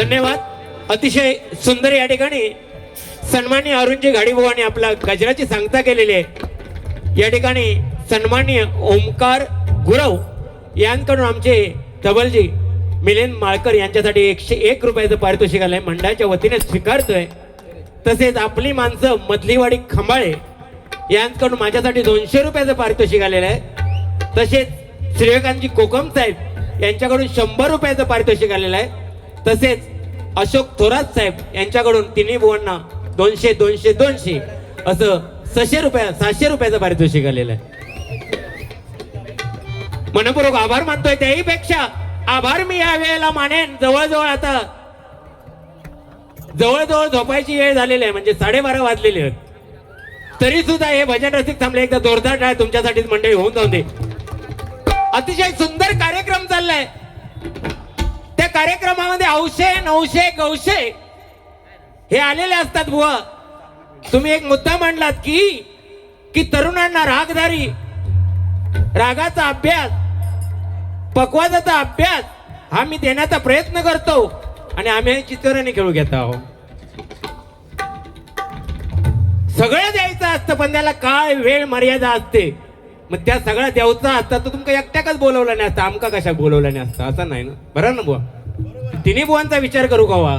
धन्यवाद. अतिशय सुंदर या ठिकाणी सन्माननीय अरुणजी घाडीबुवांनी आपला गजराची सांगता केलेली आहे. या ठिकाणी सन्माननीय ओमकार गुरव यांकडून आमचे धवलजी मिलिंद माळकर यांच्यासाठी 101 रुपयाचं पारितोषिक आलंय, मंडळाच्या वतीने स्वीकारतोय. तसेच आपली माणसं मधलीवाडी खंबाळे यांकडून माझ्यासाठी 200 रुपयाचं पारितोषिक आलेलं आहे. तसेच श्रीकांतजी कोकम साहेब यांच्याकडून 100 रुपयाचं पारितोषिक आलेलं आहे. तसेच अशोक थोरात साहेब यांच्याकडून तिन्ही बुवांना 200 200 200 असं 600 रुपयाचं पारितोषिक आलेलं आहे. मनपूर्वक आभार मानतोय. त्याहीपेक्षा आभार मी या वेळेला मानेन. जवळजवळ झोपायची वेळ झालेली आहे, म्हणजे 12:30 वाजलेले आहेत. तरी सुद्धा हे भजन रसिक थांबले. एकदा जोरदार टाळ तुमच्यासाठीच मंडळी होऊन जाऊ दे. अतिशय सुंदर कार्यक्रम चाललाय. त्या कार्यक्रमामध्ये औषे नवशे गवशे हे आलेले असतात. बुवा तुम्ही एक मुद्दा मांडलात की तरुणांना रागदारी, रागाचा अभ्यास, पक्वाचा अभ्यास हा मी देण्याचा प्रयत्न करतो आणि आम्ही चित्तराने खेळू घेत आहोत. सगळं द्यायचं असतं पण त्याला काळ वेळ मर्यादा असते. मग त्या सगळ्या द्यायचा असता तर तुमका एकट्याकच बोलवलं नाही असतं, आमका कशा बोलवलं नाही असतं, असं नाही ना. बरं ना बुवा, तिन्ही बुवांचा विचार करू कवा.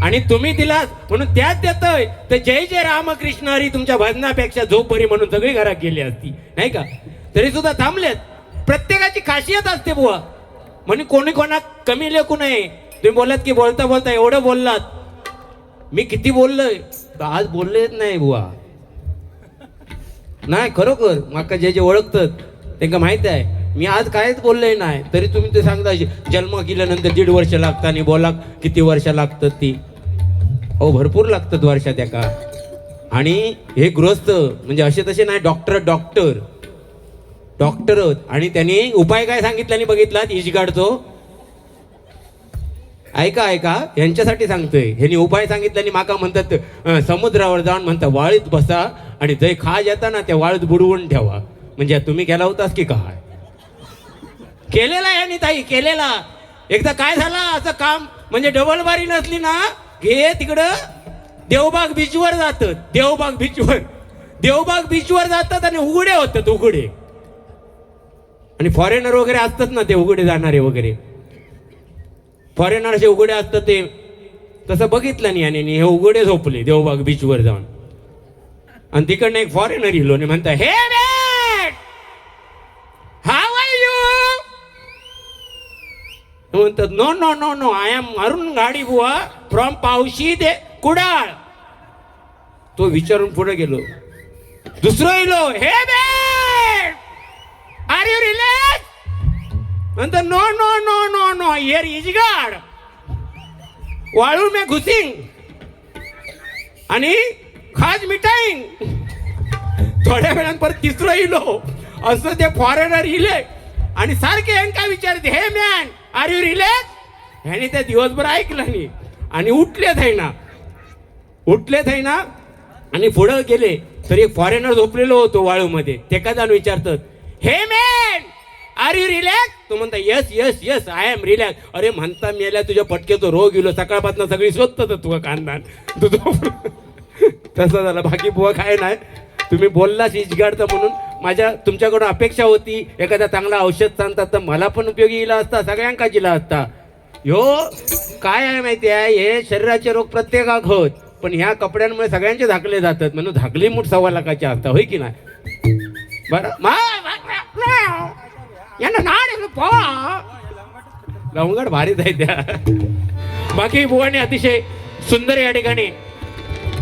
आणि तुम्ही दिला म्हणून त्याच देतोय. तर जय जय रामकृष्ण हरी तुमच्या भजनापेक्षा झोप बरी म्हणून सगळी घरात गेली असती नाही का. तरी सुद्धा थांबलेत. प्रत्येकाची खासियत असते बुवा, म्हणून कोणी कोणा कमी लेखू नये. तुम्ही बोललात की बोलता बोलता एवढं बोललात. मी किती बोललोय आज बोललेच नाही बुवा. नाही खरोखर माका जे ओळखतात त्यांना माहित आहे मी आज कायच बोललोय नाही. तरी तुम्ही ते सांगता जन्म केल्यानंतर 1.5 वर्ष लागतात आणि बोला किती वर्ष लागतात ती. हो भरपूर लागतात वर्षा त्या का. आणि हे गृहस्थ म्हणजे असे तसे नाही, डॉक्टर आणि त्यांनी उपाय काय सांगितला बघितला इजगाडचो. ऐका यांच्यासाठी सांगतोय. ह्यांनी उपाय सांगितल्याने माका म्हणतात समुद्रावर जाऊन म्हणता वाळीत बसा आणि जय खाज येता ना त्या वाळीत बुडवून ठेवा. म्हणजे तुम्ही केला होतास की काय केलेला यांनी ताई केलेला. एकदा काय झाला असं काम म्हणजे डबल बारी नसली ना घे तिकडं देवबाग बीचवर जातात. देवबाग बीचवर जातात आणि उघडे होतात उघडे. आणि फॉरेनर वगैरे असतात ना ते उघडे जाणारे वगैरे फॉरेनर असे उघडे असतात. ते तसं बघितलं नाही आणि हे उघडे झोपले देवबाग बीचवर जाऊन. आणि तिकडनं एक फॉरेनर इलो आणि म्हणता हे मॅन हाऊ आर यू. म्हणतात no no no no I am Arun Ghadibuwa from Pawshi दे कुडाळ. तो विचारून पुढे गेलो. दुसरं इलो हे मॅन आर यू रिलॅक्स. म्हणतात no no no no no here इजगाड वाळू में घुसिंग आणि खाज मिटाईंग. थोड्या वेळानं परत तिसरं इलो. असं ते फॉरेनर इले आणि सारखे यांना विचारते हे मॅन आर यू रिलॅक्स. ह्याने त्या दिवसभर ऐकलं नाही आणि उठले थैना आणि पुढं गेले. तर एक फॉरेनर झोपलेलो होतो वाळूमध्ये. ते का जाऊन विचारतात हे मॅन आर यू रिलॅक्स. तो म्हणता yes yes yes I am relax. अरे म्हणता मेल्या तुझ्या पटकेतो रोग इलो सकाळपासून सगळी शोधतात तुझं कांदान तुझं. तसं झालं. बाकी बुवा काय नाही. तुम्ही बोललाच इजगाडचं म्हणून माझ्या तुमच्याकडून अपेक्षा होती एखादा चांगला औषध सांगतात तर मला पण उपयोगी इला असता सगळ्यांका जिला असता. ह्यो काय आहे माहिती आहे हे शरीराचे रोग प्रत्येकाक होत पण ह्या कपड्यांमुळे सगळ्यांचे झाकले जातात. म्हणून झाकली मूठ 1.25 लाखाची असता होय की नाही. बरं लवंगड भारीच आहे त्या. बाकी बुवाने अतिशय सुंदर या ठिकाणी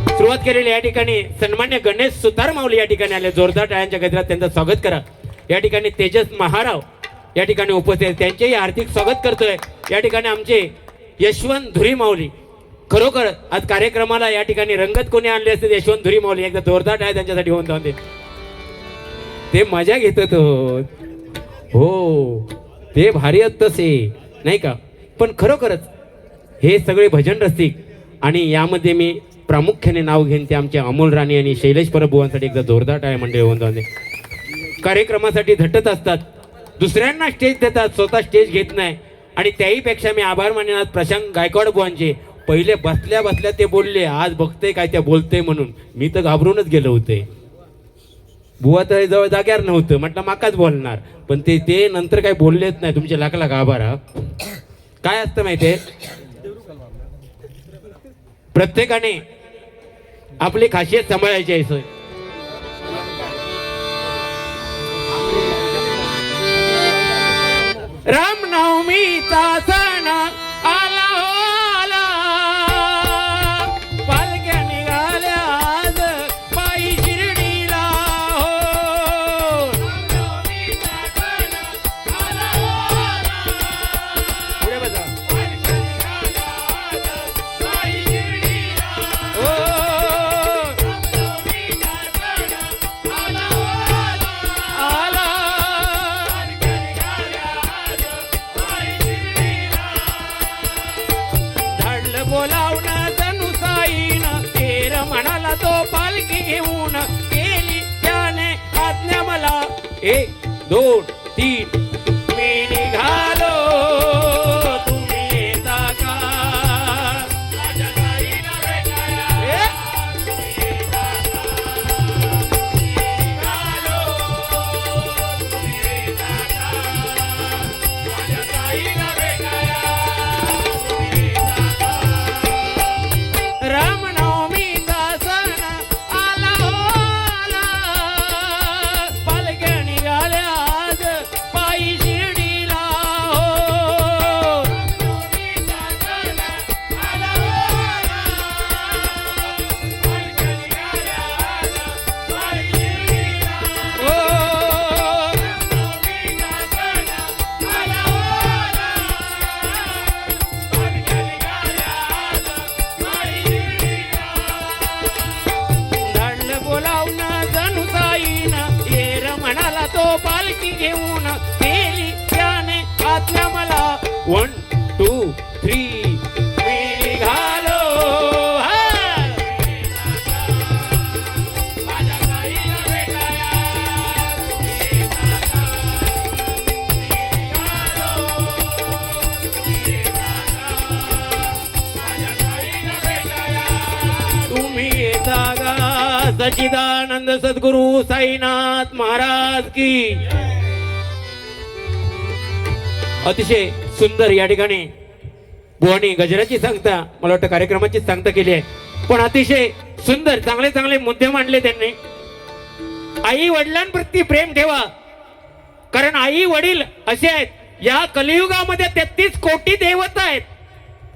सुरुवात केलेली. या ठिकाणी सन्मान्य गणेश सुतार माऊली या ठिकाणी आले. जोरदार टाळ्यांच्या गजरात त्यांचं स्वागत करा. या ठिकाणी तेजस महाराव या ठिकाणी उपस्थित आहेत. त्यांचेही हार्दिक स्वागत करतोय. या ठिकाणी आमचे यशवंत धुरी माऊली. खरोखर आज कार्यक्रमाला या ठिकाणी रंगत कोणी आणले असते यशवंत धुरी माऊली. एकदा जोरदार टाळ्या त्यांच्यासाठी होऊन जाऊन दे. ते मजा घेतात हो ते भारी आहेत तसे नाही का. पण खरोखरच हे सगळे भजन रसिक आणि यामध्ये मी प्रामुख्याने नाव घेईन ते आमचे अमोल राणे आणि शैलेश परबुवांसाठी एकदा जोरदार टाळ्या मंडळी होऊन जाऊ दे. कार्यक्रमासाठी झटत असतात, दुसऱ्यांना स्टेज देतात, स्वतः स्टेज घेत नाही आणि त्याहीपेक्षा मी आभार मानेन आज प्रशांत गायकवाड बुवांचे. पहिले बसल्या बसल्या ते बोलले, आज बघते काय त्या बोलते म्हणून. मी तर घाबरूनच गेलो होते. बुवा तर जवळ जाग्यावर नव्हतं, म्हटलं माकाच बोलणार, पण ते नंतर काही बोललेच नाही. तुमचे लाख लाख आभार. हा काय असतं माहितीये, प्रत्येकाने आपली खासियत सांभाळायची आहे. सोय रामनवमीचा सण आला हो आला, पालख्या निघाल्या आज पायी शिर्डीला हो. रामनवमीचा सण आला हो आला, पुढे बसा. पालख्या निघाल्या आज पायी शिर्डीला हो. रामनवमीचा सण आला हो आला, आला. बोलावून जनुसाईन तेर म्हणाला तो पालखी घेऊन गेली त्याने आज्ञा मला. 1 2 3 मी निघालो तुम्ही येता का. माझ्या ताईला भेटायला तुम्ही येता का. मी निघालो तुम्ही येता का. माझ्या ताईला भेटायला रामनवमीचा सण आला हो आला, पालख्या निघाल्या आज पायी शिर्डीला हो. रामनवमीचा सण आला हो आला, पालख्या निघाल्या आज पायी शिर्डीला हो. रामनवमीचा सण आला हो आला, पालख्या निघाल्या आज पायी. बोलावून जनुसाईन येर म्हणाला तो पालखी घेऊन गेली त्याने आज्ञा मला. 1 2 3 मी निघालो. माझ्या ताईला भेटायला तुम्ही येता का. मी निघालो तुम्ही येता का. माझ्या ताईला भेटायला तुम्ही येता का. सच्चिदानंद सद्गुरु साईनाथ महाराज की. अतिशय सुंदर या ठिकाणी बुवानी गजराची सांगता, मला वाटतं कार्यक्रमाची सांगता केली आहे, पण अतिशय सुंदर चांगले चांगले मुद्दे मांडले त्यांनी. आई वडिलांप्रती प्रेम ठेवा, कारण आई वडील असे आहेत. या कलियुगामध्ये 33 कोटी देवता आहेत.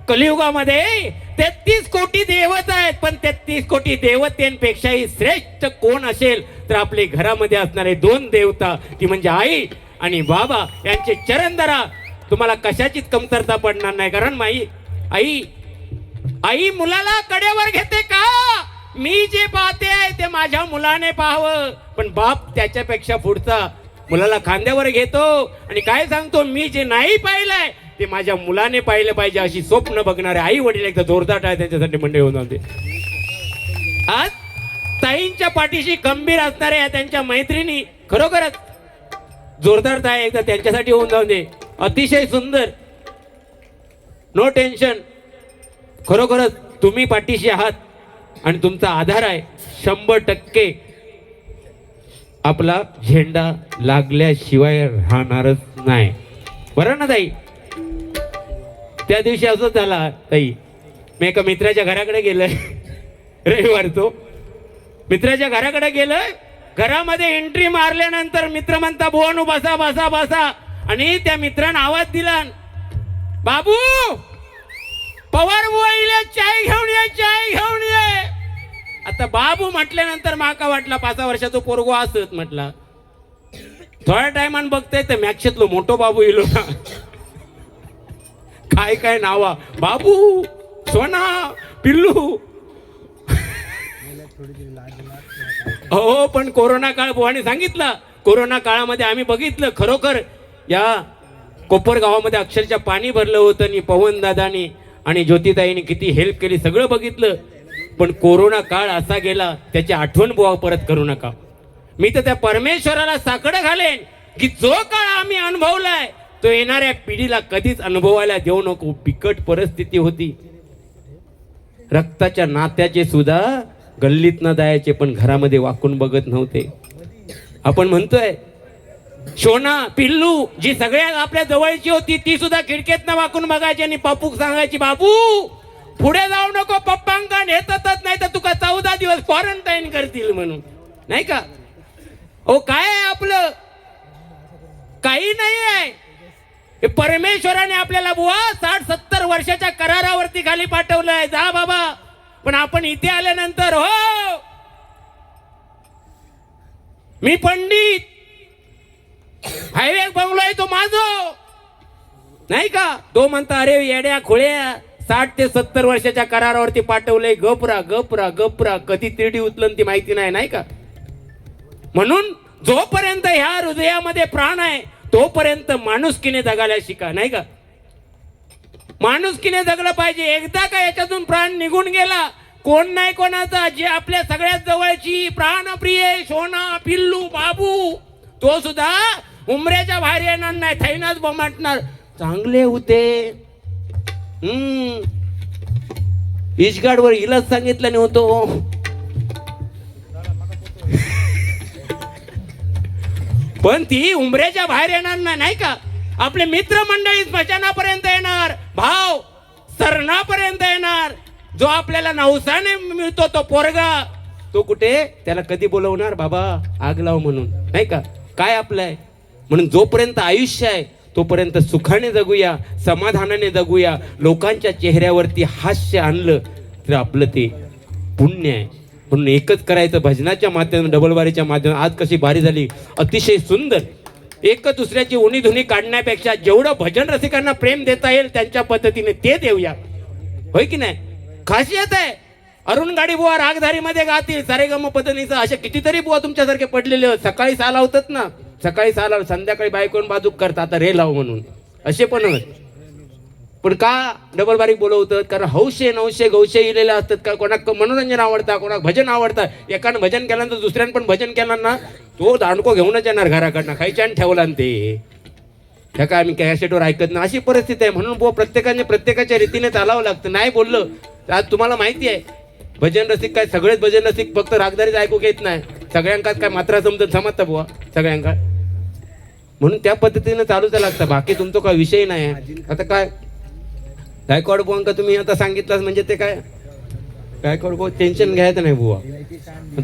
कलियुगामध्ये 33 कोटी देवता आहेत, पण 33 कोटी देवतेंपेक्षाही श्रेष्ठ कोण असेल तर आपले घरामध्ये असणारे 2 देवता, ती म्हणजे आई आणि बाबा. यांचे चरण धरा, तुम्हाला कशाचीच कमतरता पडणार नाही. कारण आई मुलाला कडेवर घेते का. मी जे पाहते ते माझ्या मुलाने पाहावं, पण बाप त्याच्यापेक्षा पुढचा मुलाला खांद्यावर घेतो आणि काय सांगतो, मी जे नाही पाहिलंय ते माझ्या मुलाने पाहिलं पाहिजे अशी स्वप्न बघणारे आई वडील एकदा जोरदार आहे त्यांच्यासाठी मंडळी होऊन जाते. आज ताईंच्या पाठीशी खंबीर असणाऱ्या त्यांच्या मैत्रिणी खरोखरच जोरदार ताई एकदा त्यांच्यासाठी होऊन जाऊ दे. अतिशय सुंदर, नो टेन्शन. खरोखरच तुम्ही पाठीशी आहात आणि तुमचा आधार आहे. 100% आपला झेंडा लागल्याशिवाय राहणारच नाही. बरं ना ताई. त्या दिवशी असंच झाला ताई, मी एका मित्राच्या घराकडे गेलोय रविवार. तो मित्राच्या घराकडे गेलोय, घरामध्ये एंट्री मारल्यानंतर मित्र म्हणता बोनू बसा बसा बसा, आणि त्या मित्रानं आवाज दिला, बाबू पवार बुवाईला चाय घेऊन ये, चाय घेऊन ये. आता बाबू म्हटल्यानंतर माका वाटला 5 वर्षाचा पोरगो असत. म्हटला थोड्या टायमान बघताय तर मॅक्शेतलो मोठो बाबू इलो ना. काय काय नावा, बाबू, सोना, पिल्लू. हो, पण कोरोना काळ बुवाने सांगितलं. कोरोना काळामध्ये आम्ही बघितलं खरोखर या कोपर गावामध्ये अक्षरशः पाणी भरलं होतं आणि पवन दादानी आणि ज्योतिताईंनी किती हेल्प केली सगळं बघितलं. पण कोरोना काळ असा गेला, त्याची आठवण बुवा परत करू नका. मी तर त्या परमेश्वराला साकडं घालेन की जो काळ आम्ही अनुभवलाय तो येणाऱ्या पिढीला कधीच अनुभवायला देऊ नको. बिकट परिस्थिती होती. रक्ताच्या नात्याचे सुद्धा गल्लीत न जायचे, पण घरामध्ये वाकून बघत नव्हते. आपण म्हणतोय शोना पिल्लू जी सगळ्यात आपल्या जवळची होती ती सुद्धा खिडकीतनं वाकून बघायची आणि पप्पूक सांगायची, बाबू पुढे जाऊ नको, पप्पांका नेतच नाही तर तुका 14 दिवस क्वारंटाईन करतील म्हणून. नाही का ओ? काय आहे आपलं? काही नाही आहे. हे परमेश्वराने आपल्याला बुवा 60-70 वर्षाच्या करारावरती खाली पाठवलंय. जा बाबा. पण आपण इथे आल्यानंतर हो मी पंडित, हायवे बंगलो आहे तो माझो, नाही का? तो म्हणता अरे येड्या खोळ्या 60 ते 70 वर्षाच्या करारावरती पाठवलंय. गपरा गपरा गपरा. कधी तिरडी उचलन ती माहिती नाही, नाही का? म्हणून जोपर्यंत ह्या हृदयामध्ये प्राण आहे तोपर्यंत माणुसकीने जगायला शिका, नाही का? माणुसकीने जगलं पाहिजे. एकदा का याच्यातून प्राण निघून गेला, कोण नाही कोणाचा, जे आपल्या सगळ्यात जवळची प्राणप्रिय शोना पिल्लू बाबू तो सुद्धा उमऱ्याच्या बाहेर येणार नाही, थैनाच बमाटणार. चांगले होते. इशगाडवर इलाज सांगितलं नव्हतं. पण ती उमऱ्याच्या बाहेर येणार नाही का? आपले मित्रमंडळी स्मशानापर्यंत येणार, भाव सरणापर्यंत येणार. जो आपल्याला नवसाने मिळतो तो पोरगा, तो कुठे? त्याला कधी बोलवणार बाबा आग लाव म्हणून, नाही का? काय आपलं आहे? म्हणून जोपर्यंत आयुष्य आहे तोपर्यंत सुखाने जगूया, समाधानाने जगूया. लोकांच्या चेहऱ्यावरती हास्य आणलं तर आपलं ते पुण्य आहे. म्हणून एकच करायचं, भजनाच्या माध्यमातून, डबलबारीच्या माध्यमातून. आज कशी बारी झाली, अतिशय सुंदर. एक दुसऱ्याची उणी धुनी काढण्यापेक्षा जेवढं भजन रसिकांना प्रेम देता येईल त्यांच्या पद्धतीने ते देऊया, होय की नाही? खासियत आहे. अरुण गाडी बुवा रागधारीमध्ये गातील सारेगम पद्धतीचं. असे कितीतरी बुवा तुमच्यासारखे पडलेले. सकाळी 6 लावतात ना, सकाळी 6 लाव, संध्याकाळी बायकोन बाजूक करतात आता रे लाव म्हणून. असे पण होत. पण का डबल बारीक बोलवतात? कारण हौशे नवशे गौशे इलेले असतात. का कोणाक मनोरंजन आवडतं, कोणाक भजन आवडतं. एकानं भजन केल्यानंतर दुसऱ्यानं पण भजन केलं ना, तो दांडको घेऊनच येणार घराकडनं, खायच्यान ठेवला ते. ह्या काय आम्ही कॅसेटवर ऐकत नाही, अशी परिस्थिती आहे. म्हणून बुवा प्रत्येकाने प्रत्येकाच्या रीतीने चालावं लागतं. नाही बोललं तर आज तुम्हाला माहिती आहे भजन रसिक काय सगळेच भजन रसिक फक्त रागदारीच ऐकू घेत नाही. सगळ्यांकाच काय मात्रा समजतं बुवा सगळ्यांका. म्हणून त्या पद्धतीने चालूच लागतं. बाकी तुमचा काय विषय नाही. आता काय गायकवाड बुवांका तुम्ही आता सांगितलं म्हणजे ते काय गायकवाड बुवा टेन्शन घ्यायचं नाही बुवा.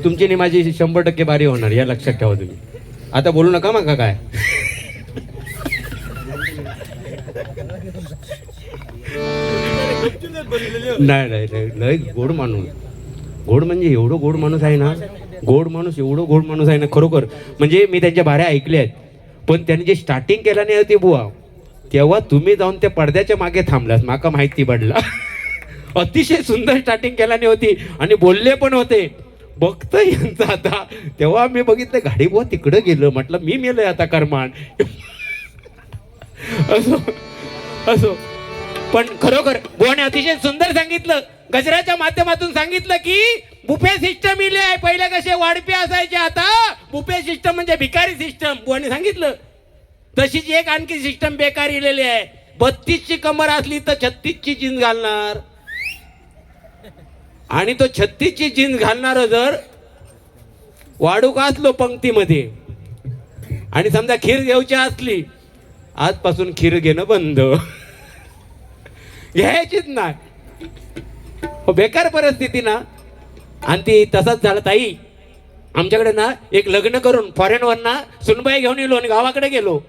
तुमची आणि माझी 100% बारी होणार, या लक्षात ठेवा तुम्ही. आता बोलू नका मग काय. नाही नाही नाही, लय गोड माणूस. गोड म्हणजे एवढं गोड माणूस आहे ना, गोड माणूस, एवढं गोड माणूस आहे ना खरोखर. म्हणजे मी त्यांच्या बाऱ्या ऐकल्या आहेत. पण त्यांनी जे स्टार्टिंग केला नाही होती बुवा, तेव्हा तुम्ही जाऊन त्या पडद्याच्या मागे थांबलास, माका माहिती पडला. अतिशय सुंदर स्टार्टिंग केला नाही होती आणि बोलले पण होते. बघतं यांचं आता. तेव्हा मी बघितलं गाडी बुवा तिकडं गेलं. म्हटलं मी मेलोय आता कर्मान. असो असो. पण खरोखर बुवाने अतिशय सुंदर सांगितलं. गजराच्या माध्यमातून सांगितलं की बुफे सिस्टम इले आहे. पहिले कसे वाढपे असायचे, आता बुफे सिस्टम म्हणजे भिकारी सिस्टम. बुवाने सांगितलं तशीच एक आणखी सिस्टम बेकार इलेली आहे. 32ची कमर असली तर 36ची जीन्स घालणार, आणि तो 36ची जीन्स घालणार जर वाढूक असलो पंक्तीमध्ये आणि समजा खीर घ्यायची असली, आजपासून खीर घेणं बंद. घ्यायचीच नाही. बेकार परिस्थिती ना. आणि ती तसंच झालं ताई. आमच्याकडे ना एक लग्न करून फॉरेनवर ना सुनबाई घेऊन येलो आणि गावाकडे गेलो.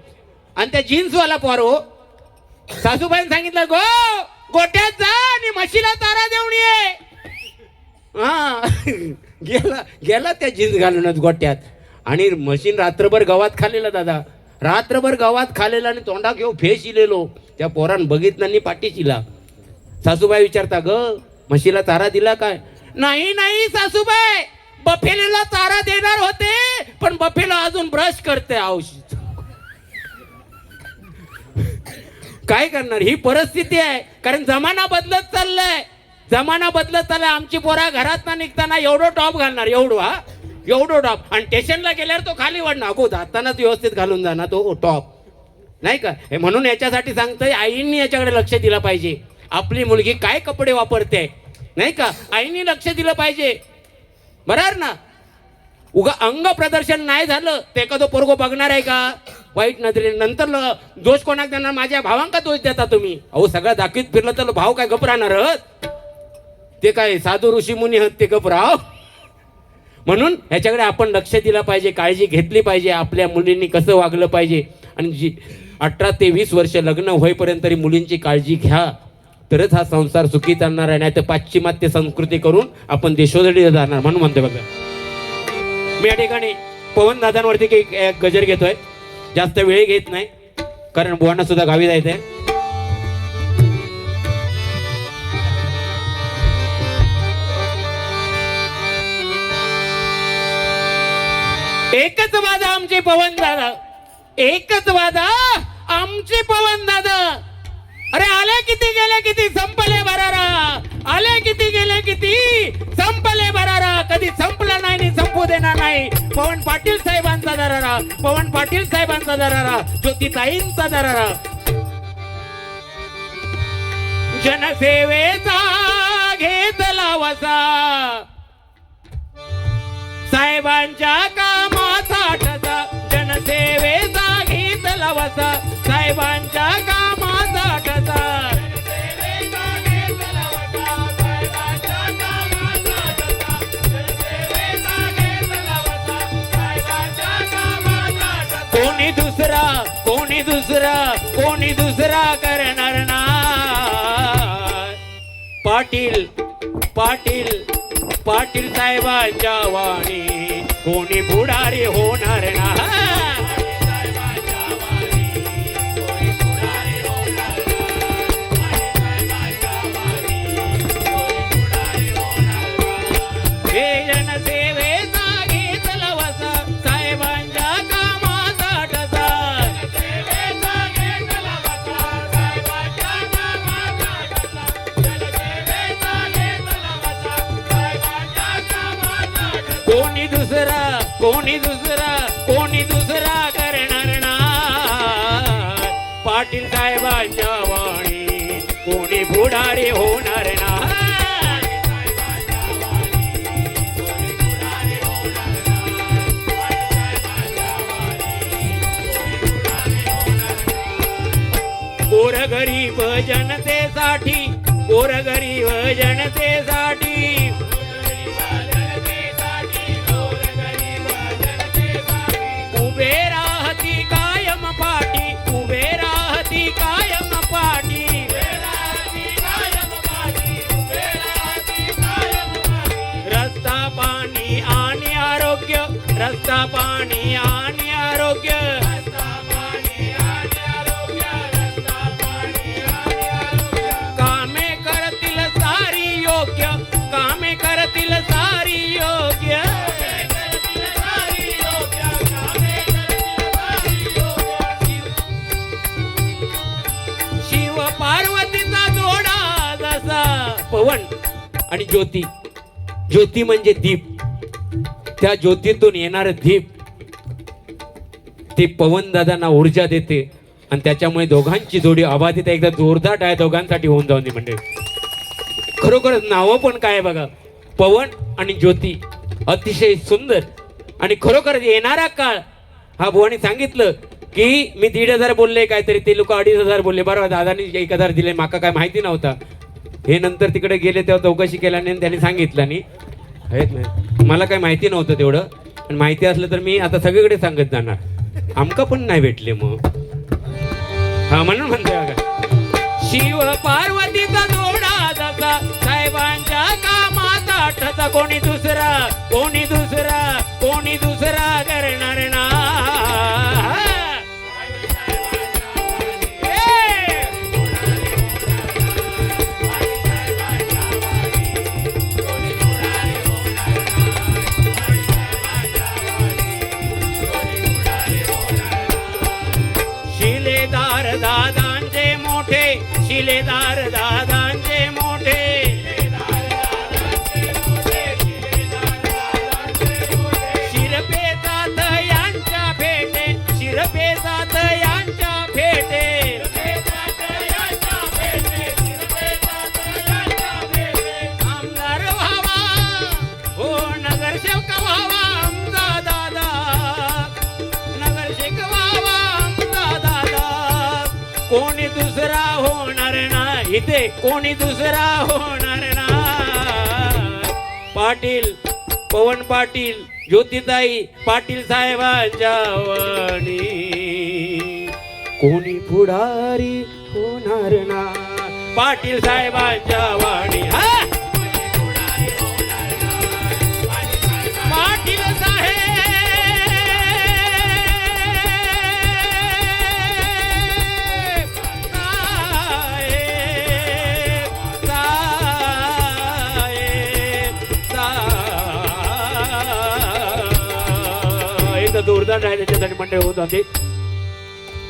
आणि त्या जीन्सवाला पोरो सासूबाईने सांगितलं गोट्यात जा आणि म्हशीला तारा देऊन ये. हा गेला त्या जीन्स घालूनच गोट्यात. आणि मशीन रात्रभर गवात खाल्लेला दादा, रात्रभर गवात खाल्लेला आणि तोंडा घेऊन फेस इलेलो. त्या पोरान बघितलं पाठीच इला. सासूबाई विचारता म्हशीला चारा दिला काय? नाही नाही सासूबाई, बफेलेला चारा देणार होते पण बफेला अजून ब्रश करते औषध. काय करणार? ही परिस्थिती आहे. कारण जमाना बदलत चाललाय. जमाना बदलत चाललाय. आमची पोरा घरात ना निघताना एवढं टॉप घालणार, एवढं टॉप. आणि स्टेशनला गेल्यावर तो खाली वाढणार. जातानाच व्यवस्थित घालून जाणार तो टॉप, नाही का? हे म्हणून याच्यासाठी सांगतोय आईंनी याच्याकडे लक्ष दिलं पाहिजे. आपली मुलगी काय कपडे वापरते नाही का, आईनी लक्ष दिलं पाहिजे. बरोबर ना? उगा अंग प्रदर्शन नाही झालं ते एखादं पोरगो बघणार आहे का वाईट नजरेने? नंतर दोष कोणाक देणार? माझ्या भावांका दोष देता तुम्ही. अहो सगळं दाखवीत फिरलं तर भाव काय गप राहणार? ते काय साधू ऋषी मुनी आहेत ते गप राव? म्हणून ह्याच्याकडे आपण लक्ष दिलं पाहिजे, काळजी घेतली पाहिजे. आपल्या मुलींनी कसं वागलं पाहिजे. आणि जी 18 ते 20 वर्ष लग्न होईपर्यंत तरी मुलींची काळजी घ्या, तरच हा संसार सुखी चालणार आहे. नाही तर पाश्चिमात्य संस्कृती करून आपण देशोधडी जाणार. म्हणून म्हणतोय बघा, मी या ठिकाणी पवन दादांवरती काही गजर घेतोय. जास्त वेळ घेत नाही कारण बुवांना सुद्धा गावी जायचंय. एकच वादा आमचे पवन दादा, एकच वादा आमचे पवन दादा. अरे आले किती गेले किती संपले बरारा, आले किती गेले किती संपले बरारा. कधी संपला नाही आणि संपू देणार नाही. पवन पाटील साहेबांचा दरारा, पवन पाटील साहेबांचा दरारा, ज्योतिताईंचा दरारा. जनसेवेचा घेतला वसा, साहेबांच्या कामाचा ठसा. जनसेवेचा घेतला वसा, साहेबांच्या कामाचा ठसा. कोणी दुसरा, कोणी दुसरा, कोणी दुसरा करणार ना. पाटील पाटील पाटील साहेबांच्या वाणी कोणी पुढारी होणार ना. हे जनसेवेचा घेतला वसा, साहेबांच्या कामाचा ठसा. कोणी दुसरा, कोणी दुसरा, कोणी दुसरा करणार ना. पाटील साहेबांच्या वाणी कोणी पुढारी होणार ना. गोरगरीब जनतेसाठी, गोरगरीब जनतेसाठी, उभे राहती कायम पाठी, उभे राहती कायम पाठी. रस्ता पाणी आणि आरोग्य, रस्ता पाणी आणि आरोग्य. कामे करतील सारी योग्य, कामे करतील सारी योग्य. शिव पार्वतीचा जोडा जसा. पवन आणि ज्योती, ज्योती म्हणजे दीप. त्या ज्योतीतून येणारं दीप ते पवन दादांना ऊर्जा देते आणि त्याच्यामुळे दोघांची जोडी अबाधित एकदा जोरदार आहे दोघांसाठी होऊन जाऊन. म्हणजे खरोखरच नावं पण काय बघा, पवन आणि ज्योती, अतिशय सुंदर. आणि खरोखर येणारा काळ हा बुवानी सांगितलं की मी 1,500 बोलले काहीतरी, ते लोक 2,500 बोलले. बरोबर, दादानी 1,000 दिले, माका काय माहिती नव्हता. हे नंतर तिकडे गेले तेव्हा चौकशी केल्याने त्यांनी सांगितलं. आणि मला काय माहिती नव्हतं तेवढं. आणि माहिती असलं तर मी आता सगळीकडे सांगत जाणार. आमका पण नाही भेटले मग. हा म्हणून म्हणतोय बघा, शिव पार्वतीचा जोडा जसा, साहेबांच्या कामाचा ठसा. कोणी दुसरा, कोणी दुसरा, कोणी दुसरा करणार ना. शिलेदार दादांचे मोठे, शिलेदार दादांचे मोठे. शिरपेचात यांच्या भेटे, शिरपेचात यांच्या भेटे. दुसरा होणार नाही, इथे कोणी दुसरा होणार नाही. पाटील पवन पाटील ज्योतिताई पाटील साहेबांच्या वाणी कोणी पुढारी होणार नाही. पाटील साहेबांच्या वाणी पाटील साहेब जोरदार राहिले त्याच्यासाठी मंडळ होत होते.